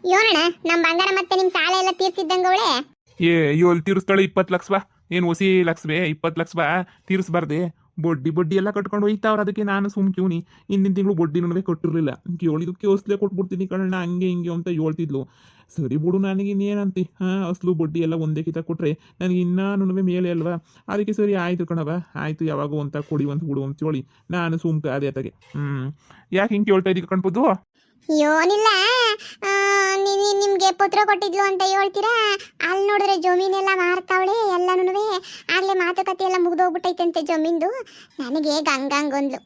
ಯೋನಣ್ಣ ನಮ್ಮ ಬಂಗಾರ ಮತ್ತೆ ನಿಮ್ಮ ಸಾಲ ಎಲ್ಲ ತೀರ್ಸಿದ್ದಂಗ ಅವಳೆ. ಏ ಇವಳು ತೀರಿಸ್ತಾಳೆ 20 ಲಕ್ಷ ಬಾ. ಏನು ಹೊಸಿ ಲಕ್ಷವೇ 20 ಲಕ್ಷ ಬಾ ತೀರಿಸ್ಬಾರ್ದೆ. ಬಡ್ಡಿ ಬಡ್ಡಿ ಎಲ್ಲ ಕಟ್ಕೊಂಡು ಹೋಯ್ತಾವ್ರ. ಅದಕ್ಕೆ ನಾನು ಸುಮ್ಕಿವ್ನಿ. ಹಿಂದಿನ ತಿಂಗಳು ಬಡ್ಡಿನೂ ಕೊಟ್ಟಿರಲಿಲ್ಲ. ಕೇಳಿದಕ್ಕೆ ಹೊಸ್ಲೆ ಕೊಟ್ಬಿಡ್ತೀನಿ ಕಣ್ಣ, ಹಂಗೆ ಹಿಂಗೆ ಅಂತ ಹೇಳ್ತಿದ್ಲು. ಸರಿ ಬಿಡು, ನನಗೆ ಇನ್ನೇನಂತಿ. ಅಸಲು ಬಡ್ಡಿ ಎಲ್ಲ ಒಂದೇ ಕಿತ ಕೊಟ್ರೆ ನನಗೆ ಇನ್ನೂ ಮೇಲೆ ಅಲ್ವಾ. ಅದಕ್ಕೆ ಸರಿ ಆಯ್ತು ಕಣವ, ಆಯ್ತು ಯಾವಾಗೂ ಅಂತ ಕೊಡಿ ಅಂತ ಬಿಡು ಅಂತ ಹೇಳಿ ನಾನು ಸುಮ್ಕ ಅದೇ ಅತ್ತಾಗೆ. ಯಾಕೆ ಹಿಂಗೆ ಕೇಳ್ತಾ ಇದ್ದೀವಿ ಕಣ್ಬೋದು? ಯೋನಿಲ್ಲ, ನಿಮ್ಗೆ ಪತ್ರ ಕೊಟ್ಟಿದ್ಲು ಅಂತ ಹೇಳ್ತೀರಾ. ಅಲ್ಲಿ ನೋಡಿದ್ರೆ ಜಮೀನೆಲ್ಲ ಮಾರ್ತಾವಳೆ ಎಲ್ಲನೂ. ಆಗ್ಲೇ ಮಾತುಕತೆ ಎಲ್ಲ ಮುಗ್ದೋಗ್ಬಿಟ್ಟೈತಂತೆ ಜಮೀನ್ದು. ನನಗೆ ಗಂಗಂಗೊಂದ್ಲು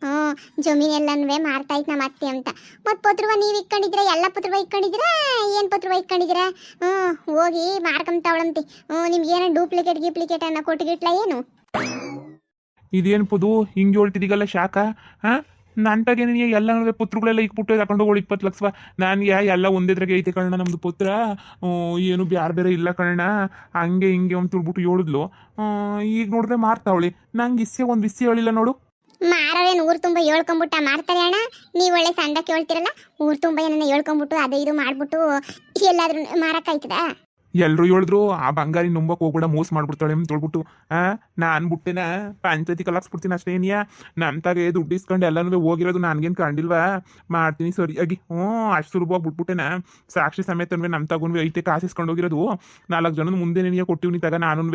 ಜಮೀನೆಲ್ಲನೂ ಮಾರ್ತಾ ಇತ್ತು ನಮ್ಮ ಅತ್ತೆ ಅಂತ. ಮತ್ತು ಪತ್ರವ ನೀವು ಇಟ್ಕೊಂಡಿದ್ದೀರಾ? ಎಲ್ಲ ಪತ್ರವ ಇಟ್ಕೊಂಡಿದ್ದೀರಾ? ಏನು ಪತ್ರವ ಇಟ್ಕೊಂಡಿದ್ದೀರಾ? ಹೋಗಿ ಮಾರ್ಕೊಂತಾವಳಂತೆ. ನಿಮ್ಗೇನೋ ಡೂಪ್ಲಿಕೇಟ್ ಅನ್ನ ಕೊಟ್ಟಿಗಿಟ್ಲ ಏನು? ಇದೇನು ಪುದು ಹಿಂಗೆ ಹೇಳ್ತಿದ್ದೀಗಲ್ಲ ಶಾಖ? ನಂತಾಗೆ ನೀನು ಎಲ್ಲ ಪುತ್ರಗಳೆಲ್ಲ ಇಕ್ಬಿಟ್ಟು ತಗೊಂಡು ಹೋಗಿ 20 ಲಕ್ಷ. ನನಗೆ ಎಲ್ಲ ಒಂದೇದ್ರಾಗೆ ಐತೆ ಕಣ್ಣ ನಮ್ಮದು ಪುತ್ರ. ಏನು ಬ್ಯಾರೆ ಬೇರೆ ಇಲ್ಲ ಕಣ್ಣ, ಹಂಗೆ ಹಿಂಗೆ ಅಂತ ಹೇಳ್ಬಿಟ್ಟು ಹೇಳಿದ್ಲು. ಈಗ ನೋಡಿದ್ರೆ ಮಾರ್ತಾವಳಿ. ನಂಗೆ ಒಂದು ವಿಷಯ ಹೇಳಿಲ್ಲ ನೋಡು. ಮಾರವೇನು ಊರು ತುಂಬ ಹೇಳ್ಕೊಂಬಿಟ್ಟ ಮಾರ್ತಾರೆ ಅಣ್ಣ. ನೀವು ಒಳ್ಳೆ ಸಂದ ಕೇಳ್ತಿರಲ್ಲ, ಊರು ತುಂಬ ಏನನ್ನ ಹೇಳ್ಕೊಂಬಿಟ್ಟು ಅದು ಇದು ಮಾಡ್ಬಿಟ್ಟು ಎಲ್ಲಾದ್ರೂ ಮಾರಕ್ಕಾಯ್ತದ? ಎಲ್ಲರೂ ಹೇಳಿದ್ರು ಆ ಬಂಗಾರಿ ನಂಬಕ್ ಹೋಗ್ಬೇಡ, ಮೋಸ ಮಾಡ್ಬಿಡ್ತಾಳೆ ಅಂತ ಹೇಳ್ಬಿಟ್ಟು. ನಾನು ಬಿಟ್ಟೆನ ಪಂಚಾಯತಿ ಕಲಾಕ್ಸ್ಬಿಡ್ತೀನಿ ಅಷ್ಟೇ. ಏನಿಯಾ ನನ್ನ ತಾಗೆ ದುಡ್ಡು ಇಸ್ಕೊಂಡು ಎಲ್ಲನೂ ಹೋಗಿರೋದು ನನಗೇನು ಕಂಡಿಲ್ವಾ? ಮಾಡ್ತೀನಿ ಸರಿಯಾಗಿ. ಅಷ್ಟು ಸುಲಭವಾಗಿ ಬಿಟ್ಬಿಟ್ಟೆನ. ಸಾಕ್ಷಿ ಸಮೇತನ್ವೇ ನಮ್ಮ ತಗೊಂಡ್ವಿ ಐತೆ ಕಾಸು ಇಸ್ಕೊಂಡು ಹೋಗಿರೋದು. 4 ಜನದ ಮುಂದೆ ನೀನು ಕೊಟ್ಟಿವ್ನಿ ತಗ. ನಾನು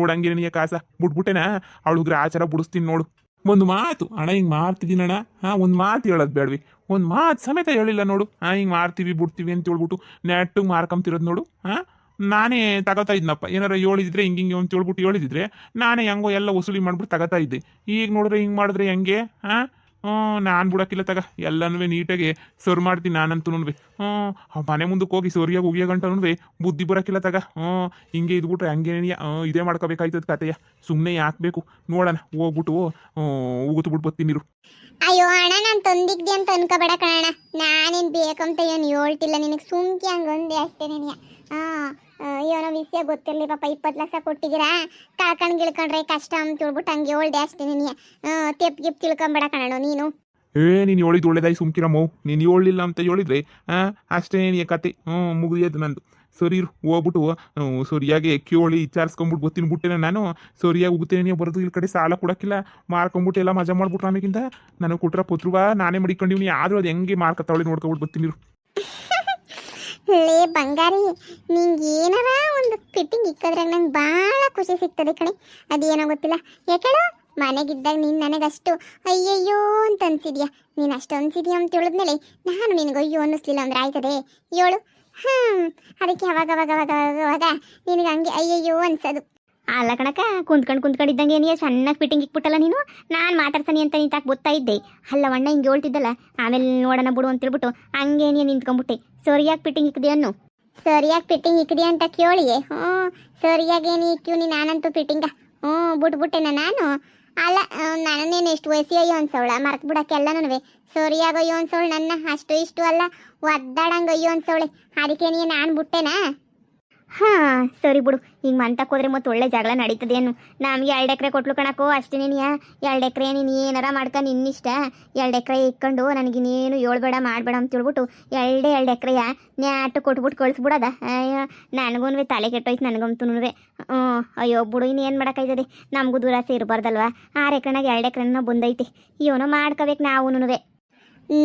ನೋಡಂಗೆ ನೀನು ಕಾಸ ಬಿಟ್ಬಿಟ್ಟೆನ. ಅವಳು ಗ್ರಾಚಾರ ಬಿಡಿಸ್ತೀನಿ ನೋಡು. ಒಂದು ಮಾತು ಅಣ್ಣ, ಹಿಂಗೆ ಮಾರ್ತಿದ್ದೀನಿ ಅಣ್ಣ. ಒಂದು ಮಾತು ಹೇಳೋದು ಬೇಡವಿ, ಒಂದು ಮಾತು ಸಮೇತ ಹೇಳಿಲ್ಲ ನೋಡು. ಹಿಂಗೆ ಮಾರ್ತೀವಿ ಬಿಡ್ತೀವಿ ಅಂತ ಹೇಳ್ಬಿಟ್ಟು ನೆಟ್ಟಿಗೆ ಮಾರ್ಕೊಂತಿರೋದು ನೋಡು. ನಾನೇ ತಗೋತಾ ಇದ್ನಪ್ಪ. ಏನಾರ ಹೇಳಿದ್ರೆ ಹಿಂಗೆ ಅಂತ ಹೇಳ್ಬಿಟ್ಟು ಹೇಳಿದ್ರೆ ನಾನೇ ಹೆಂಗೋ ಎಲ್ಲ ವಸೂಲಿ ಮಾಡ್ಬಿಟ್ಟು ತಗೋತಾ ಇದ್ದೆ. ಈಗ ನೋಡಿದ್ರೆ ಹಿಂಗೆ ಮಾಡಿದ್ರೆ ಹೆಂಗೆ? ನಾನು ಬಿಡೋಕ್ಕಿಲ್ಲ ತಗ. ಎಲ್ಲನೂ ನೀಟಾಗಿ ಸರ್ ಮಾಡ್ತೀನಿ ನಾನಂತೂ. ಮನೆ ಮುಂದಕ್ಕೆ ಹೋಗಿ ಸರಿಯಾಗಿ ಉಗಿಯೋ ಗಂಟನೂ ಬುದ್ಧಿ ಬರೋಕ್ಕಿಲ್ಲ ತಗ. ಹಿಂಗೆ ಇದ್ಬಿಟ್ರೆ ಹಂಗೆ ಇದೇ ಮಾಡ್ಕೋಬೇಕಾಯ್ತದ ಕತೆಯ. ಸುಮ್ಮನೆ ಯಾಕಬೇಕು ನೋಡೋಣ, ಹೋಗ್ಬಿಟ್ಟು ಉಗುತ್ತು ಬಿಟ್ಟು ಬರ್ತೀನಿ ನೀರು. ಅಯ್ಯೋ ಅಣ್ಣ, ನಾನು ತಂದಿದ್ದೆ ಅಂತ ಅನ್ಕೋಬೇಡ ಕಣ. ನಾನೇನು ಬೇಕಂತ ಏನು ಹೇಳ್ತಿಲ್ಲ ನಿನಗೆ. ಸುಮ್ಕೆ ಹಂಗೊಂದೆ ಅಷ್ಟೇ ನೀನು. ಏನೋ ವಿಷಯ ಗೊತ್ತಿರಲಿ ಪಾಪ. 20 ಲಕ್ಷ ಕೊಟ್ಟಿದ್ದೀರಾ, ಕಳ್ಕೊಂಡು ಗಿಳ್ಕೊಂಡ್ರೆ ಕಷ್ಟ ಅಂತ ಹೇಳ್ಬಿಟ್ಟು ಹಂಗೆ ಹೇಳ್ದೆ ಅಷ್ಟೇ ನೀನು. ತೆಪ್ ಗಿಪ್ ತಿಳ್ಕೊಂಬೇಡ ಕಣ ನೀನು. ನೀನು ಹೇಳಿದ್ದು ಒಳ್ಳೇದಾಗಿ ಸುಮ್ಕಿರಮ್ಮ. ನೀನು ಹೇಳಿಲ್ಲ ಅಂತ ಹೇಳಿದ್ರೆ ಅಷ್ಟೇ ನೀ ಕತೆ ಮುಗಿಯೋದು ನಂದು. ಸರಿ ಹೋಗ್ಬಿಟ್ಟು ಸರಿಯಾಗಿ ಕೇಳಿ ವಿಚಾರಿಸ್ಕೊಂಬಿಟ್ಟು ಬರ್ತೀನಿ ಬಿಟ್ಟೆನ ನಾನು. ಸರಿಯಾಗಿ ಹೋಗ್ತೇನೆ ಬರೋದು. ಇಲ್ಲಿ ಕಡೆ ಸಾಲ ಕೊಡೋಕ್ಕಿಲ್ಲ, ಮಾರ್ಕೊಂಬಿಟ್ಟು ಎಲ್ಲ ಮಜಾ ಮಾಡ್ಬಿಟ್ರೆ ಆಮೇಕಿಂತ ನನಗೆ ಕೊಟ್ರ ಪತ್ರವ ನಾನೇ ಮಡಿಕೊಂಡಿವ್ನಿ. ಆದರೂ ಅದು ಹೆಂಗೆ ಮಾರ್ಕತ್ತಾವಳಿ ನೋಡ್ಕೊಬಿಟ್ಟು ಬರ್ತೀನಿ. ಲೇ ಬಂಗಾರಿ, ನಿಂಗೆ ಏನಾರ ಒಂದು ಫಿಟ್ಟಿಂಗ್ ಇಕ್ಕಿದ್ರಾಗ ನಂಗೆ ಭಾಳ ಖುಷಿ ಸಿಗ್ತದೆ ಕಣೆ. ಅದೇನೋ ಗೊತ್ತಿಲ್ಲ ಯಾಕೇಳು. ಮನೆಗಿದ್ದಾಗ ನೀನು ನನಗಷ್ಟು ಅಯ್ಯಯ್ಯೋ ಅಂತ ಅನ್ಸಿದ್ಯಾ. ನೀನು ಅಷ್ಟು ಅನ್ಸಿದ್ಯಾ ಅಂತ ಹೇಳಿದ್ಮೇಲೆ ನಾನು ನಿನಗೆ ಅಯ್ಯೋ ಅನ್ನಿಸ್ಲಿಲ್ಲ ಅಂದ್ರೆ ಆಯ್ತದೆ ಹೇಳು. ಅದಕ್ಕೆ ಅವಾಗ ನಿನಗೆ ಹಂಗೆ ಅಯ್ಯಯ್ಯೋ ಅನ್ಸೋದು. ಅಲ್ಲ ಕಣಕ, ಕುಂತ್ಕೊಂಡಿದ್ದಂಗೆ ಏನಿಯ ಚೆನ್ನಾಗಿ ಫಿಟ್ಟಿಂಗ್ ಇಕ್ಬಿಟ್ಟಲ್ಲ ನೀನು. ನಾನು ಮಾತಾಡ್ತಾನೆ ಅಂತ ನೀನು ತಾಕೆ ಗೊತ್ತಾ ಇದ್ದೆ. ಅಲ್ಲವಣ್ಣ ಹಿಂಗೆ ಹೇಳ್ತಿದ್ದಲ್ಲ, ಆಮೇಲೆ ನೋಡೋಣ ಬಿಡು ಅಂತೇಳ್ಬಿಟ್ಟು ಹಂಗೇನಿಯ ನಿಂತ್ಕೊಂಡ್ಬಿಟ್ಟೆ. ಸರಿಯಾಗಿ ಫಿಟ್ಟಿಂಗ್ ಇಕ್ಕಿದೆ ಅನ್ನು. ಸರಿಯಾಗಿ ಫಿಟ್ಟಿಂಗ್ ಇಕ್ಕಿದೆ ಅಂತ ಕೇಳಿಯೇ? ಸರಿಯಾಗಿ ಏನು ಇಕ್ಕಿವ್ನಿ ನಾನಂತೂ ಫಿಟ್ಟಿಂಗ. ಬಿಟ್ಬಿಟ್ಟೆನ ನಾನು. ಅಲ್ಲ, ನನ್ನೇನು ಎಷ್ಟು ವಯಸ್ಸಿಗೆ ಅನ್ಸವಳ ಮರ್ತು ಬಿಡೋಕ್ಕೆಲ್ಲನೂ ಸರಿಯಾಗಿ ಅಯ್ಯೋ ಅನ್ಸವಳು. ನನ್ನ ಅಷ್ಟು ಇಷ್ಟು ಅಲ್ಲ, ಒದ್ದಾಡಂಗೆ ಅಯ್ಯೋ ಅನ್ಸವಳೆ. ಅದಕ್ಕೆ ನೀನು ನಾನು ಬಿಟ್ಟೆನಾ? ಸರಿ ಬಿಡು. ಈಗ ಮಂತಕ್ಕೆ ಹೋದ್ರೆ ಮತ್ತೆ ಒಳ್ಳೆ ಜಗಳ ನಡೀತದೇನು? ನಮಗೆ 2 ಎಕರೆ ಕೊಟ್ಲು ಕಣಕ್ಕೋ ಅಷ್ಟೇ. ನೀನು 2 ಎಕರೆ ನೀನು ಏನಾರ ಮಾಡ್ಕೊಂಡು ನಿನ್ನಿಷ್ಟ. 2 ಎಕರೆ ಇಕ್ಕೊಂಡು ನನಗಿನ್ನೇನು ಹೇಳ್ಬೇಡ ಮಾಡಬೇಡ ಅಂತ ಹೇಳ್ಬಿಟ್ಟು 2 ಎಕರೆಯ ನ್ಯಾಟು ಕೊಟ್ಬಿಟ್ಟು ಕಳಿಸ್ಬಿಡೋದ? ಅಯ್ಯೋ, ನನಗೂ ತಲೆ ಕೆಟ್ಟೋಯ್ತು ನನಗಂತೂ. ಅಯ್ಯೋ ಬಿಡು, ಇನ್ನೇನು ಮಾಡೋಕ್ಕಾಯ್ತದೆ. ನಮಗೂ ದುರಾಸೆ ಇರಬಾರ್ದಲ್ವ. 6 ಎಕರೆನಾಗ 2 ಎಕರೆನ ಬಂದೈತೆ. ಏನೋ ಮಾಡ್ಕೋಬೇಕು ನಾವು.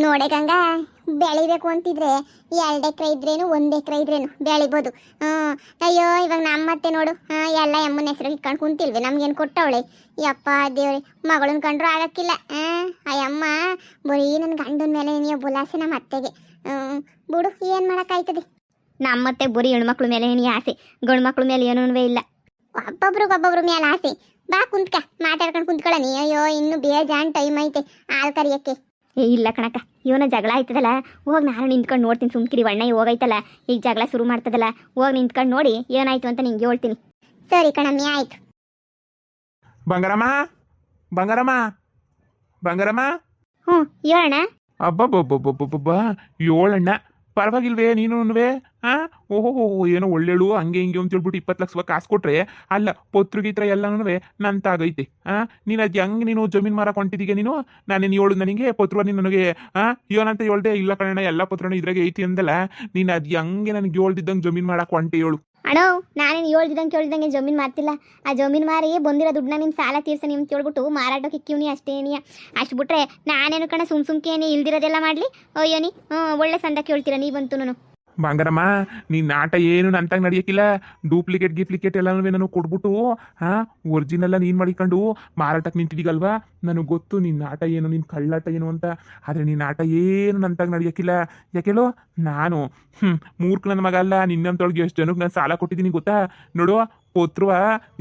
ನೋಡೆ ಗಂಗಾ, ಬೆಳಿಬೇಕು ಅಂತಿದ್ರೆ 2 ಎಕರೆ ಇದ್ರೇನು 1 ಎಕರೆ ಇದ್ರೇನು ಬೆಳಿಬೋದು. ಅಯ್ಯೋ, ಇವಾಗ ನಮ್ಮತ್ತೆ ನೋಡು, ಎಲ್ಲ ಎಮ್ಮನ ಹೆಸರು ಇಟ್ಕೊಂಡು ಕುಂತಿಲ್ವಿ. ನಮ್ಗೇನು ಕೊಟ್ಟವಳೆ? ಯಪ್ಪ ದೇವ್ರಿ, ಮಗಳನ್ನ ಕಂಡ್ರು ಆಗಕ್ಕಿಲ್ಲ. ಅಯ್ಯಮ್ಮ ಬರೀ ನನ್ನ ಗಂಡನ ಮೇಲೆ ನೀವು ಬುಲಾಸೆ ನಮ್ಮ ಅತ್ತೆಗೆ. ಬಿಡು, ಏನು ಮಾಡೋಕ್ಕಾಯ್ತದೆ. ನಮ್ಮತ್ತೆ ಬರೀ ಹೆಣ್ಮಕ್ಳ ಮೇಲೆ ನೀ ಆಸೆ, ಗಂಡು ಮಕ್ಳ ಮೇಲೆ ಏನೂ ಇಲ್ಲ. ಒಬ್ಬೊಬ್ರ ಮೇಲೆ ಆಸೆ. ಬಾ ಕುಂತ್ಕ, ಮಾತಾಡ್ಕೊಂಡು ಕುಂತ್ಕೊಳ್ಳ ನೀ. ಅಯ್ಯೋ, ಇನ್ನು ಬೇಜಾನ್ ಟೈಮ್ ಐತೆ ಹಾಲು ಕರಿಯಕ್ಕೆ. ಇಲ್ಲ ಕಣಕ್ಕ, ಇವನ ಜಗಳ ಆಯ್ತದಲ್ಲ, ಹೋಗಿ ನಾನು ನಿಂತ್ಕೊಂಡು ನೋಡ್ತೀನಿ. ಸುಮ್ಕಿರಿ, ಒಣ್ಣ ಹೋಗೈತಲ್ಲ, ಈಗ ಜಗಳ ಶುರು ಮಾಡ್ತದಲ್ಲ, ಹೋಗಿ ನಿಂತ್ಕೊಂಡು ನೋಡಿ ಏನಾಯ್ತು ಅಂತ ನಿಂಗೆ ಹೇಳ್ತೀನಿ. ಸರಿ ಕಣಮ್ಮಿ, ಆಯ್ತು. ಬಂಗಾರಮ್ಮ, ಬಂಗಾರಮ್ಮ, ಬಂಗಾರಮ್ಮ. ಹೇಳಣ್ಣ. ಅಬ್ಬಬ್ಬಬ್ಬಬ್ಬಬ್ಬ, 7 ಅಣ್ಣ. ಪರವಾಗಿಲ್ವೇ ನೀನುವೆ ಓಹೋ ಏನೋ ಒಳ್ಳೆಳು ಹಂಗೆ ಹಿಂಗೆ ಅಂತ ಹೇಳ್ಬಿಟ್ಟು 20 ಲಕ್ಷ ಕಾಸು ಕೊಟ್ರೆ ಅಲ್ಲ ಪೊತ್ರುಗೀತ್ರ ಎಲ್ಲನೂ ನಂತಾಗೈತೆ ನೀನು ಅದು ಹೆಂಗೆ ನೀನು ಜಮೀನು ಮಾರಕ್ಕೆ ಹೊಂಟಿದ್ದೀಗ ನೀನು ನಾನೇನು ಹೇಳು ನನಗೆ ಪೊತ್ರುವ ನೀನು ನನಗೆ ಏನಂತ ಹೇಳ್ದೆ ಇಲ್ಲ ಕಣ ಎಲ್ಲ ಪತ್ರನೂ ಇದ್ರಾಗೆ ಐತಿ ಅಂದಲ್ಲ ನೀನು ಅದು ಹೆಂಗೆ ನನಗೆ ಹೇಳ್ದಿದ್ದಂಗೆ ಜಮೀನು ಮಾಡಕ್ಕೆ ಹೊಂಟೆ ಹೇಳು. ಅಣ್ಣೋ ನಾನೇನು ಹೇಳ್ದಿದ್ದಂಗೆ ಕೇಳ್ದಂಗೆ ಜಮೀನು ಮಾರ್ತಿಲ್ಲ. ಆ ಜಮೀನು ಮಾರಿ ಬಂದಿರೋ ದುಡ್ಡನ್ನ ನಿಮ್ಮ ಸಾಲ ತೀರ್ಸನಿ ಅಂತ ಕೇಳ್ಬಿಟ್ಟು ಮಾರಾಟಕ್ಕೆ ಇಕ್ಕಿವ್ನಿ ಅಷ್ಟೇನಿಯ. ಅಷ್ಟು ಬಿಟ್ರೆ ನಾನೇನು ಕಣ ಸುಮ್ಕೇನೆ ಇಲ್ದಿರೋದೆಲ್ಲ ಮಾಡಲಿ ಅಯ್ಯೋನಿ ಒಳ್ಳೆ ಸಂದ ಕೇಳ್ತೀರ ನೀವಂತೂ. ಬಂಗಾರಮ್ಮ ನೀನ್ ನಾಟ ಏನು ನಂತಾಗ ನಡೆಯಕ್ಕಿಲ್ಲ. ಡೂಪ್ಲಿಕೇಟ್ ಎಲ್ಲನೂ ನಾನು ಕೊಟ್ಬಿಟ್ಟು ಒರಿಜಿನಲ್ಲ ನೀನ್ ಮಾಡಿಕೊಂಡು ಮಾರಾಟಕ್ಕೆ ನಿಂತಿದ್ದೀಗಲ್ವಾ ನನಗೆ ಗೊತ್ತು ನಿನ್ನ ನಾಟ ಏನು ನಿನ್ನ ಕಳ್ಳಾಟ ಏನು ಅಂತ. ಆದರೆ ನಿನ್ನ ನಾಟ ಏನು ನಂತಾಗ ನಡೆಯಕ್ಕಿಲ್ಲ. ಯಾಕೆಳೋ ನಾನು ಮೂರ್ಖ ನನ್ನ ಮಗ ಅಲ್ಲ. ನಿನ್ನಂತೊಳಗೆ ಎಷ್ಟು ಜನಕ್ಕೆ ನಾನು ಸಾಲ ಕೊಟ್ಟಿದ್ದೀನಿ ಗೊತ್ತಾ. ನೋಡುವ ಪೋತ್ರುವ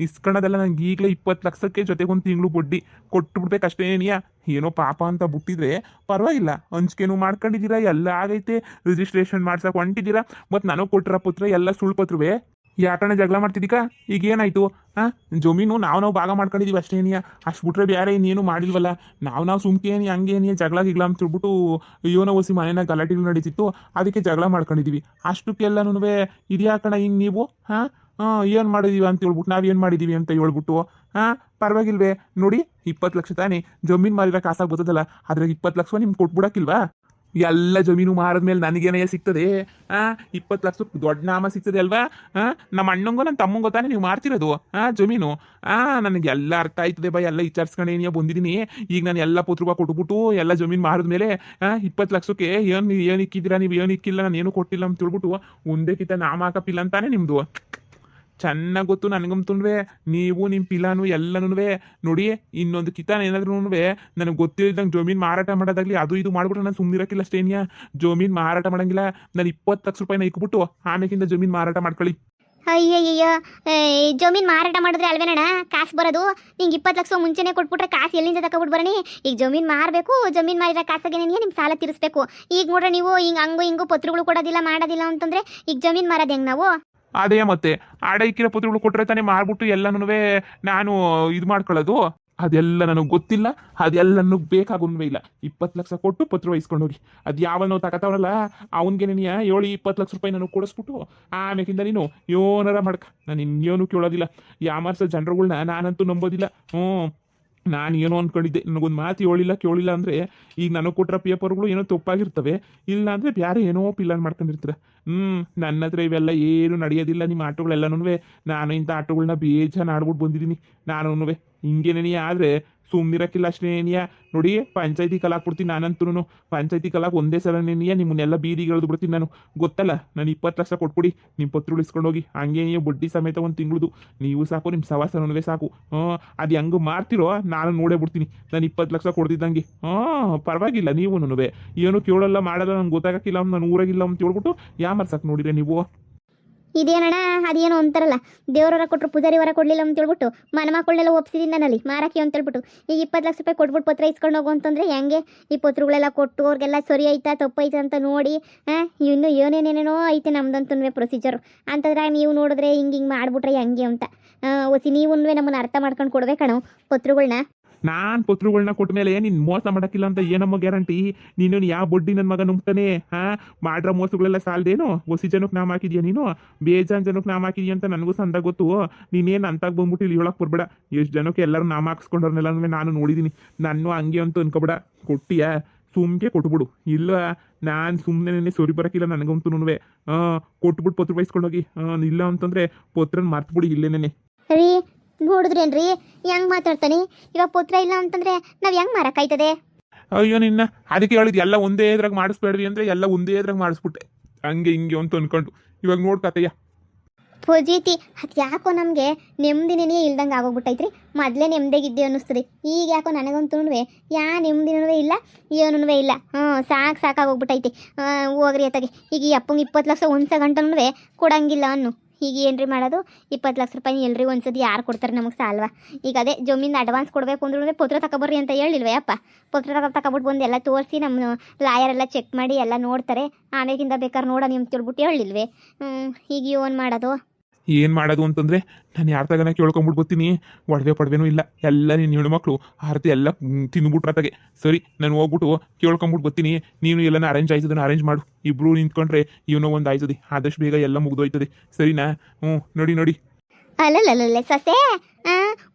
ಇಸ್ಕೊಳ್ಳೋದೆಲ್ಲ ನಂಗೆ ಈಗಲೇ 20 ಲಕ್ಷಕ್ಕೆ ಜೊತೆಗೆ ಒಂದು ತಿಂಗಳು ಬಡ್ಡಿ ಕೊಟ್ಟುಬಿಡ್ಬೇಕಷ್ಟೇನಿಯಾ. ಏನೋ ಪಾಪ ಅಂತ ಬಿಟ್ಟಿದ್ರೆ ಪರವಾಗಿಲ್ಲ, ಹಂಚ್ಕೆನೂ ಮಾಡ್ಕೊಂಡಿದ್ದೀರಾ, ಎಲ್ಲ ಆಗೈತೆ, ರಿಜಿಸ್ಟ್ರೇಷನ್ ಮಾಡ್ಸಕ್ಕೆ ಹೊಂಟಿದ್ದೀರಾ. ಮತ್ತು ನನಗೆ ಕೊಟ್ಟಿರೋ ಪತ್ರ ಎಲ್ಲ ಸುಳ್ಳು ಪತ್ರವೇ. ಯಾಕಣ್ಣ ಜಗಳ ಮಾಡ್ತಿದ್ದೀಕ? ಈಗ ಏನಾಯ್ತು? ಜಮೀನು ನಾವು ಭಾಗ ಮಾಡ್ಕೊಂಡಿದ್ದೀವಿ ಅಷ್ಟೇನಿಯ. ಅಷ್ಟು ಬಿಟ್ರೆ ಬೇರೆ ಇನ್ನೇನು ಮಾಡಿಲ್ವಲ್ಲ. ನಾವು ಸುಮ್ಕೇನಿ ಹಂಗೇನಿ ಜಗಳ ಗಿಗ್ಲ ಅಂತ ಹೇಳ್ಬಿಟ್ಟು ಯೋನ ಓಸಿ ಮನೆಯಾಗ ಗಲಾಟೆಗಳು ನಡೀತಿತ್ತು, ಅದಕ್ಕೆ ಜಗಳ ಮಾಡ್ಕೊಂಡಿದ್ದೀವಿ. ಅಷ್ಟಕ್ಕೆಲ್ಲನೂ ಇದ್ಯಾಕಣ ಹಿಂಗೆ ನೀವು ಏನು ಮಾಡಿದೀವಿ ಅಂತ ಹೇಳ್ಬಿಟ್ಟು ನಾವೇನು ಮಾಡಿದ್ದೀವಿ ಅಂತ ಹೇಳ್ಬಿಟ್ಟು ಪರವಾಗಿಲ್ವೇ ನೋಡಿ. 20 ಲಕ್ಷ ತಾನೇ ಜಮೀನು ಮಾರಿರೋ ಕಾಸಾಗಿ ಬರ್ತದಲ್ಲ, ಅದ್ರಾಗ 20 ಲಕ್ಷ ನಿಮ್ಗೆ ಕೊಟ್ಬಿಡಕ್ಕಿಲ್ವಾ? ಎಲ್ಲ ಜಮೀನು ಮಾರಿದ್ಮೇಲೆ ನನಗೇನಯ್ಯ ಸಿಗ್ತದೆ? 20 ಲಕ್ಷ ದೊಡ್ಡ ನಾಮ ಸಿಗ್ತದೆ ಅಲ್ವಾ? ನಮ್ಮ ಅಣ್ಣಂಗೋ ನನ್ನ ತಮ್ಮಂಗೋ ತಾನೇ ನೀವು ಮಾರ್ತಿರೋದು ಜಮೀನು. ನನಗೆಲ್ಲ ಅರ್ಥ ಆಯ್ತದೆ ಬಾ, ಎಲ್ಲ ವಿಚಾರಿಸ್ಕೊಂಡೇನಿಯ ಬಂದಿದ್ದೀನಿ. ಈಗ ನಾನು ಎಲ್ಲ ಪತ್ರ ಕೊಟ್ಬಿಟ್ಟು ಎಲ್ಲ ಜಮೀನು ಮಾರಿದ್ಮೇಲೆ 20 ಲಕ್ಷಕ್ಕೆ ಏನು ಇಕ್ಕಿದ್ದೀರಾ ನೀವು? ಏನು ಇಕ್ಕಿಲ್ಲ, ನಾನು ಏನು ಕೊಟ್ಟಿಲ್ಲ ಅಂತ ಹೇಳ್ಬಿಟ್ಟು ಒಂದೇ ಕಿತ್ತ ನಾಮ ಹಾಕಪ್ಪಿಲ್ಲ ಅಂತಾನೆ ನಿಮ್ಮದು. ಚೆನ್ನಾಗಿ ಗೊತ್ತು ನನಗಂತುನ್ವೆ. ನೀವು ನಿಮ್ಮ ಪಿಲಾನು ಎಲ್ಲನೂ ನೋಡಿ. ಇನ್ನೊಂದು ಕಿತಾನ ಏನಾದ್ರೂ ನನಗೆ ಗೊತ್ತಿಲ್ಲದಂಗೆ ಜಮೀನು ಮಾರಾಟ ಮಾಡೋದಾಗ್ಲಿ ಅದು ಇದು ಮಾಡ್ಬಿಟ್ರೆ ನಾನು ಸುಮ್ಮನಿರಕ್ಕಿಲ್ಲ ಅಷ್ಟೇನಿಯಾ. ಜಮೀನು ಮಾರಾಟ ಮಾಡಂಗಿಲ್ಲ. ನಾನು 20 ಲಕ್ಷ ರೂಪಾಯಿನ ಇಕ್ಬಿಟ್ಟು ಆಮೇಕಿಂದ ಜಮೀನು ಮಾರಾಟ ಮಾಡ್ಕೊಳ್ಳಿ. ಅಯ್ಯಯ್ಯಯ್ಯ ಜಮೀನು ಮಾರಾಟ ಮಾಡಿದ್ರೆ ಅಲ್ವೇನಣ್ಣ ಕಾಸು ಬರೋದು? ನಿಂಗೆ 20 ಲಕ್ಷ ಮುಂಚೆನೇ ಕೊಟ್ಬಿಟ್ರೆ ಕಾಸು ಎಲ್ಲಿಂದ ತಗೊಬಿಟ್ಟು ಬರಣಿ? ಈಗ ಜಮೀನು ಮಾರಬೇಕು, ಜಮೀನು ಮಾರಿರೋ ಕಾಸಾಗೆ ನಿಮ್ಮ ಸಾಲ ತೀರಿಸ್ಬೇಕು. ಈಗ ನೋಡ್ರೆ ನೀವು ಹಿಂಗೆ ಹಂಗು ಹಿಂಗು ಪತ್ರಗಳು ಕೊಡೋದಿಲ್ಲ ಮಾಡೋದಿಲ್ಲ ಅಂತಂದ್ರೆ ಈಗ ಜಮೀನು ಮಾರೋದು ಹೆಂಗೆ ನಾವು? ಅದೇ ಮತ್ತೆ ಆಡೈಕಿರೋ ಪತ್ರಗಳು ಕೊಟ್ಟರೆ ತಾನೇ ಮಾರ್ಬಿಟ್ಟು ಎಲ್ಲನೂ ನಾನು ಇದು ಮಾಡ್ಕೊಳ್ಳೋದು. ಅದೆಲ್ಲ ನನಗೆ ಗೊತ್ತಿಲ್ಲ, ಅದೆಲ್ಲ ನನಗೆ ಬೇಕಾಗುನ್ವೇ ಇಲ್ಲ. 20 ಲಕ್ಷ ಕೊಟ್ಟು ಪತ್ರ ವಹಿಸ್ಕೊಂಡು ಹೋಗಿ. ಅದು ಯಾವನೋ ತಗತಾವನಲ್ಲ ಅವನಿಗೆ ನೀನು 20 ಲಕ್ಷ ರೂಪಾಯಿ ನನಗೆ ಕೊಡಿಸ್ಬಿಟ್ಟು ಆಮೇಕಿಂದ ನೀನು ಯೋನಾರ ಮಾಡ್ಕ. ನಾನು ಇನ್ನೇನು ಕೇಳೋದಿಲ್ಲ. ಯಾಮಾರ್ಸೋ ಜನರುಗಳ್ನ ನಾನಂತೂ ನಂಬೋದಿಲ್ಲ. ನಾನು ಏನೋ ಅಂದ್ಕೊಂಡಿದ್ದೆ, ನನಗೊಂದು ಮಾತು ಹೇಳಿಲ್ಲ ಕೇಳಿಲ್ಲ ಅಂದರೆ ಈಗ ನನಗೆ ಕೊಟ್ಟಿರೋ ಪೇಪರ್ಗಳು ಏನೋ ತಪ್ಪಾಗಿರ್ತವೆ, ಇಲ್ಲ ಅಂದರೆ ಬೇರೆ ಏನೋ ಪಿಲ್ಲನ್ ಮಾಡ್ಕೊಂಡಿರ್ತಾರೆ. ನನ್ನ ಹತ್ರ ಇವೆಲ್ಲ ಏನು ನಡೆಯೋದಿಲ್ಲ. ನಿಮ್ಮ ಆಟೋಗಳೆಲ್ಲನೂ ನಾನು ಇಂಥ ಆಟೋಗಳನ್ನ ಬೇಜಾನ್ ಆಡ್ಬಿಟ್ಟು ಬಂದಿದ್ದೀನಿ. ನಾನು ಹಿಂಗೇನೇನಿಯ ಆದರೆ ಸುಮ್ಮನಿರಕ್ಕಿಲ್ಲ ಅಷ್ಟೇನಿಯ. ನೋಡಿ ಪಂಚಾಯತಿ ಕಲಾಕ್ಬಿಡ್ತೀನಿ ನಾನಂತೂ. ಪಂಚಾಯತಿ ಕಲಾಕ್ ಒಂದೇ ಸಲನೇನಿಯ ನಿಮ್ಮನ್ನೆಲ್ಲ ಬೀದಿಗೆ ಬಿಡ್ತೀನಿ ನಾನು, ಗೊತ್ತಲ್ಲ. ನಾನು 20 ಲಕ್ಷ ಕೊಟ್ಬಿಡಿ, ನಿಮ್ಮ ಪತ್ರ ಉಳಿಸ್ಕೊಂಡೋಗಿ. ಹಂಗೆ ನೀವು ಬಡ್ಡಿ ಸಮೇತ ಒಂದು ತಿಂಗಳದು ನೀವು ಸಾಕು, ನಿಮ್ಮ ಸವಾಸನೂ ಸಾಕು. ಅದು ಹೆಂಗೆ ಮಾಡ್ತಿರೋ ನಾನು ನೋಡೇ ಬಿಡ್ತೀನಿ. ನಾನು 20 ಲಕ್ಷ ಕೊಡ್ತಿದ್ದಂಗೆ ಪರವಾಗಿಲ್ಲ. ನೀವು ಏನು ಕೇಳಲ್ಲ ಮಾಡಲ್ಲ, ನಂಗೆ ಗೊತ್ತಾಗಕ್ಕಿಲ್ಲ, ನಾನು ಊರಾಗಿಲ್ಲ ಅಂತ ಹೇಳ್ಬಿಟ್ಟು ಯಾಮರ್ಸಕ್ಕೆ ನೋಡಿದ್ರೆ ನೀವು. ಇದೇನಣ್ಣ ಅದೇನೋ ಅಂತಾರಲ್ಲ, ದೇವ್ರವರ ಕೊಟ್ಟರು ಪೂಜಾರಿ ವರ ಕೊಡಲಿಲ್ಲ ಅಂತ ಹೇಳ್ಬಿಟ್ಟು ಮನೆಮಕ್ಕಳನ್ನೆಲ್ಲ ಒಪ್ಸಿದ್ದೀನಿ ನಾನಲ್ಲಿ ಮಾರಕ್ಕೆ ಅಂತ ಹೇಳ್ಬಿಟ್ಟು. ಈಗ 20 ಲಕ್ಷ ರೂಪಾಯಿ ಕೊಟ್ಬಿಟ್ಟು ಪತ್ರ ಇಸ್ಕೊಂಡು ಹೋಗು ಅಂತಂದರೆ ಹೆಂಗೆ? ಈ ಪತ್ರಗಳೆಲ್ಲ ಕೊಟ್ಟು ಅವ್ರಿಗೆಲ್ಲ ಸರಿ ಐತಾ ತಪ್ಪೈತೆ ಅಂತ ನೋಡಿ ಇನ್ನು ಏನೇನೇನೇನೋ ಐತೆ ನಮ್ದಂತೂ ಪ್ರೊಸೀಜರು ಅಂತಂದ್ರೆ ನೀವು ನೋಡಿದ್ರೆ ಹಿಂಗೆ ಮಾಡಿಬಿಟ್ರೆ ಹೆಂಗೆ ಅಂತ ಒಸಿ ನೀವು ನಮ್ಮನ್ನು ಅರ್ಥ ಮಾಡ್ಕೊಂಡು ಕೊಡ್ಬೇಕಣ್ಣ ಪತ್ರಗಳನ್ನ. ನಾನು ಪತ್ರಗಳನ್ನ ಕೊಟ್ಟ ಮೇಲೆ ನೀನು ಮೋಸ ಮಾಡೋಕ್ಕಿಲ್ಲ ಅಂತ ಏನಮ್ಮ ಗ್ಯಾರಂಟಿ? ನೀನು ಯಾವ ಬಡ್ಡಿ ನನ್ನ ಮಗ ನಂಬ್ತಾನೆ? ಮಾಡ್ರ ಮೋಸಗಳೆಲ್ಲ ಸಾಲದೇನು? ಹೊಸಿ ಜನಕ್ಕೆ ನಾಮ ಹಾಕಿದ್ಯಾ ನೀನು? ಬೇಜಾನ್ ಜನಕ್ಕೆ ನಾಮ ಹಾಕಿದ್ಯಾ ಅಂತ ನನಗೂ ಸಂದ ಗೊತ್ತು. ನೀನೇನು ಅಂತಾಗ ಬಂದ್ಬಿಟ್ಟು ಇಲ್ಲಿ ಹೇಳಕ್ಕೆ ಬರ್ಬೇಡ. ಎಷ್ಟು ಜನಕ್ಕೆ ಎಲ್ಲರೂ ನಾಮ ಹಾಕ್ಸ್ಕೊಂಡ್ರನ್ನೆಲ್ಲ ನಾನು ನೋಡಿದ್ದೀನಿ. ನಾನು ಹಂಗೆ ಅಂತ ಅನ್ಕೋಬೇಡ. ಕೊಟ್ಟಿಯಾ ಸುಮ್ಕೆ ಕೊಟ್ಬಿಡು. ಇಲ್ಲ ನಾನು ಸುಮ್ಮನೆ ಸೊರಿ ಬರೋಕ್ಕಿಲ್ಲ ನನಗಂತೂ ಕೊಟ್ಬಿಟ್ಟು ಪತ್ರ ವಹಿಸ್ಕೊಂಡೋಗಿ. ಇಲ್ಲ ಅಂತಂದರೆ ಪತ್ರನ ಮರ್ತ್ಬಿಡಿ ಇಲ್ಲೇನೆ. ರೀ ನೋಡಿದ್ರೇನ್ರಿ ಹೆಂಗೆ ಮಾತಾಡ್ತಾನೆ? ಇವಾಗ ಪತ್ರ ಇಲ್ಲ ಅಂತಂದ್ರೆ ನಾವು ಹೆಂಗೆ ಮಾರಕ್ಕಾಯ್ತದೆ? ಅಯ್ಯೋ ನಿನ್ನ ಅದಕ್ಕೆ ಹೇಳಿದ್ ಎಲ್ಲ ಒಂದೇ ಇದ್ರಾಗ ಮಾಡಿಸ್ಬೇಡ್ರಿ ಅಂದರೆ ಎಲ್ಲ ಒಂದೇ ಇದ್ರಾಗ ಮಾಡಿಸ್ಬಿಟ್ಟೆ. ಹಂಗೆ ಹಿಂಗೆ ಅಂತ ಅನ್ಕೊಂಡು ಇವಾಗ ನೋಡ್ಕತಯ್ಯ ಪೂಜೀತಿ. ಅದು ಯಾಕೋ ನಮಗೆ ನೆಮ್ಮದಿನೇ ಇಲ್ದಂಗೆ ಆಗೋಗ್ಬಿಟ್ಟೈತ್ರಿ. ಮೊದಲೇ ನೆಮ್ಮದಿಗಿದ್ದೆ ಅನ್ನಿಸ್ತದೆ. ಈಗ ಯಾಕೋ ನನಗಂತೂ ನೆಮ್ಮದಿನೂ ಇಲ್ಲ, ಏನೂ ಇಲ್ಲ. ಸಾಕಾಗೋಗ್ಬಿಟ್ಟೈತಿ. ಹೋಗ್ರಿ ಅತ್ತಾಗೆ. ಈಗ ಈ ಅಪ್ಪಂಗೆ 20 ಲಕ್ಷ ಒಂದ್ಸ ಗಂಟನೂ ಕೊಡಂಗಿಲ್ಲ ಅನ್ನು. ಈಗ ಏನ್ರಿ ಮಾಡೋದು? 20 ಲಕ್ಷ ರೂಪಾಯಿ ಎಲ್ರಿ ಒಂದ್ಸತಿ ಯಾರು ಕೊಡ್ತಾರೆ ನಮಗೆ ಸಾಲ್ವಾ? ಈಗ ಅದೇ ಜಮೀನು ಅಡ್ವಾನ್ಸ್ ಕೊಡಬೇಕು ಅಂದ್ರೂ ಪತ್ರ ತಗೊಬರ್ರಿ ಅಂತ ಹೇಳಿಲ್ವೇ ಅಪ್ಪ? ಪತ್ರ ತಗೊಬಿಟ್ಟು ಬಂದು ಎಲ್ಲ ತೋರಿಸಿ ನಮ್ಮ ಲಾಯರೆಲ್ಲ ಚೆಕ್ ಮಾಡಿ ಎಲ್ಲ ನೋಡ್ತಾರೆ. ಆಮೇಲಿಂದ ಬೇಕಾದ್ರೆ ನೋಡೋ ನೀವು ತಿಳ್ಬಿಟ್ಟು ಹೇಳಿಲ್ವೇ? ಈಗ ಏನು ಮಾಡೋದು? ಏನು ಮಾಡೋದು ಅಂತಂದರೆ ನಾನು ಯಾರ ತಗನ ಕೇಳ್ಕೊಂಬಿಟ್ಟು ಬರ್ತೀನಿ. ಒಡವೆ ಪಡವೆನೂ ಇಲ್ಲ, ಎಲ್ಲ ನೀನು ಹೆಣ್ಮಕ್ಳು ಆರತಿ ಎಲ್ಲ ತಿಂದ್ಬಿಟ್ರ ತಗೆ. ಸರಿ, ನಾನು ಹೋಗ್ಬಿಟ್ಟು ಕೇಳ್ಕೊಂಬಿಟ್ಟು ಬರ್ತೀನಿ. ನೀನು ಎಲ್ಲನ ಅರೇಂಜ್ ಆಯ್ತದನ್ನ ಅರೇಂಜ್ ಮಾಡು. ಇಬ್ಬರು ನಿಂತ್ಕೊಂಡ್ರೆ ಇವನೋ ಒಂದು ಆಯ್ತದೆ, ಆದಷ್ಟು ಬೇಗ ಎಲ್ಲ ಮುಗ್ದೋಯ್ತದೆ. ಸರಿನಾ? ಹ್ಞೂ, ನೋಡಿ. ಅಲ್ಲಲ್ಲಲ್ಲೇ ಸೊಸೆ,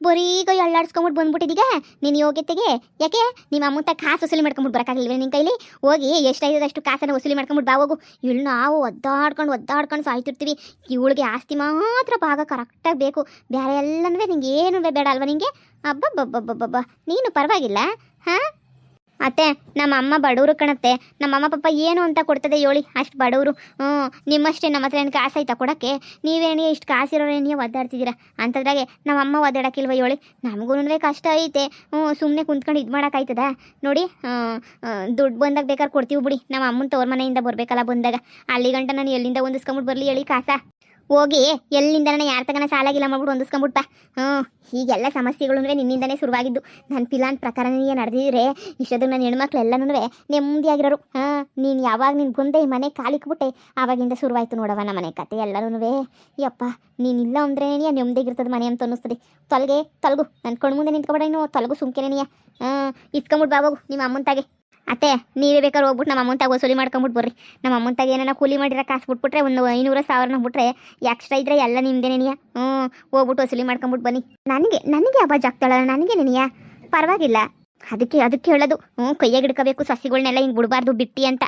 ಬರೀಗ ಎಳ್ಳಾಡ್ಸ್ಕೊಂಬಿಟ್ಟು ಬಂದ್ಬಿಟ್ಟಿದೀಗ ನೀನು ಯೋಗ್ಯತೆಗೆ. ಯಾಕೆ ನಿಮ್ಮ ಅಮ್ಮಂತ ಕಾಸು ವಸೂಲಿ ಮಾಡ್ಕೊಂಬಿಟ್ಟು ಬರೋಕ್ಕಾಗಲಿಲ್ವೇ ನಿನ್ನ ಕೈಲಿ? ಹೋಗಿ ಎಷ್ಟಾಯ್ತದೆ ಅಷ್ಟು ಕಾಸನ್ನು ವಸೂಲಿ ಮಾಡ್ಕೊಂಬಿಟ್ಟು ಬಾ ಹೋಗು. ಇವಳು ನಾವು ಒದ್ದಾಡ್ಕೊಂಡು ಸಾಯ್ತಿರ್ತೀವಿ. ಇವಳಿಗೆ ಆಸ್ತಿ ಮಾತ್ರ ಭಾಗ ಕರೆಕ್ಟಾಗಿ ಬೇಕು, ಬೇರೆ ಎಲ್ಲನೂ ನಿಂಗೆ ಏನೂ ಬೇಡ ಅಲ್ವಾ ನಿಂಗೆ? ಅಬ್ಬಬ್ಬಬ್ಬಬ್ಬಬ್ಬ, ನೀನು ಪರವಾಗಿಲ್ಲ. ಹಾಂ ಅತ್ತೆ, ನಮ್ಮ ಅಮ್ಮ ಬಡವರು ಕಣತ್ತೆ. ನಮ್ಮ ಅಮ್ಮ ಪಾಪ ಏನು ಅಂತ ಕೊಡ್ತದೆ ಹೇಳಿ, ಅಷ್ಟು ಬಡವರು. ನಿಮ್ಮಷ್ಟೇ ನಮ್ಮ ಹತ್ರ ಏನು ಕಾಸು ಆಯ್ತಾ ಕೊಡೋಕ್ಕೆ? ನೀವೇನೇ ಇಷ್ಟು ಕಾಸಿರೋರೇನೇ ಒದ್ದಾಡ್ತಿದ್ದೀರಾ ಅಂತದ್ರಾಗೆ ನಮ್ಮ ಅಮ್ಮ ಒದ್ದಾಡೋಕ್ಕಿಲ್ವ ಹೇಳಿ? ನಮಗೂ ಕಷ್ಟ ಐತೆ. ಸುಮ್ಮನೆ ಕುಂತ್ಕೊಂಡು ಇದು ಮಾಡೋಕ್ಕಾಯ್ತದ? ನೋಡಿ, ದುಡ್ಡು ಬಂದಾಗ ಬೇಕಾದ್ರೆ ಕೊಡ್ತೀವಿ ಬಿಡಿ. ನಮ್ಮ ಅಮ್ಮನ ತವ್ರ ಮನೆಯಿಂದ ಬರಬೇಕಲ್ಲ, ಬಂದಾಗ ಅಲ್ಲಿ ಗಂಟ ನಾನು ಎಲ್ಲಿಂದ ಹೊಂದಿಸ್ಕೊಂಬಿಟ್ಟು ಬರಲಿ ಹೇಳಿ ಕಾಸ? ಹೋಗಿ ಎಲ್ಲಿಂದ ಯಾರ ತಗನ ಸಾಲಾಗಿಲ್ಲ ಮಾಡ್ಬಿಟ್ಟು ಹೊಂದಿಸ್ಕೊಂಬಿಟ್ಟ. ಹೀಗೆಲ್ಲ ಸಮಸ್ಯೆಗಳು ನಿನ್ನಿಂದನೇ ಶುರುವಾಗಿದ್ದು. ನನ್ನ ಪಿಲಾನ್ ಪ್ರಕಾರನೇ ನಡೆದಿದ್ರೆ ಇಷ್ಟೊತ್ತಿಗೆ ನನ್ನ ಹೆಣ್ಮಕ್ಳು ಎಲ್ಲನೂ ನೆಮ್ಮದಿಯಾಗಿರೋರು. ನೀನು ಯಾವಾಗ ನೀನು ಬಂದೆ ಈ ಮನೆ ಕಾಲಿಕ್ಬಿಟ್ಟೆ ಆವಾಗಿಂದ ಶುರುವಾಯಿತು ನೋಡವ ನಮ್ಮ ಮನೆ ಕತೆ ಎಲ್ಲರೂ. ಯಪ್ಪ, ನೀನಿಲ್ಲ ಅಂದ್ರೆ ನೆಮ್ಮದಿಗಿರ್ತದೆ ಮನೆ ಅಂತ ಅನ್ನಿಸ್ತದೆ. ತೊಲಗು ನನ್ನ ಕಣ್ಣು ಮುಂದೆ ನಿಂತ್ಕೊಬೇಡ, ಇನ್ನು ತೊಲಗು ಸುಮ್ಕೆನೇನಿಯ. ಇಸ್ಕೊಂಬಿಟ್ಟು ಬಾಬೋಗು ನಿಮ್ಮ ಅಮ್ಮಂತಾಗೆ. ಅತ್ತೆ, ನೀವೇ ಬೇಕಾದ್ರೆ ಹೋಗ್ಬಿಟ್ಟು ನಮ್ಮ ಅಮ್ಮಂತಾಗ ವಸೂಲಿ ಮಾಡ್ಕೊಂಬಿಟ್ಟು ಬರ್ರಿ. ನಮ್ಮ ಅಮ್ಮಂತಾಗ ಏನಾರ ಕೂಲಿ ಮಾಡಿರೋ ಕಾಸು ಬಿಟ್ಬಿಟ್ರೆ ಒಂದು 500,000 ಬಿಟ್ರೆ ಎಕ್ಸ್ಟ್ರಾ ಇದ್ರೆ ಎಲ್ಲ ನಿಮ್ದೇನೇನಿಯ. ಹೋಗ್ಬಿಟ್ಟು ವಸೂಲಿ ಮಾಡ್ಕೊಂಬಿಟ್ಟು ಬನ್ನಿ. ನನಗೆ ಅವಾಜ್ ಆಗ್ತಾಳಲ್ಲ, ನನಗೆ ನೆನೆಯ ಪರವಾಗಿಲ್ಲ. ಅದಕ್ಕೆ ಹೇಳೋದು, ಕೈಯಾಗ ಹಿಡ್ಕೋಬೇಕು ಸಸಿಗಳನ್ನೆಲ್ಲ ಹಿಂಗೆ ಬಿಡಬಾರ್ದು ಬಿಟ್ಟಿ ಅಂತ.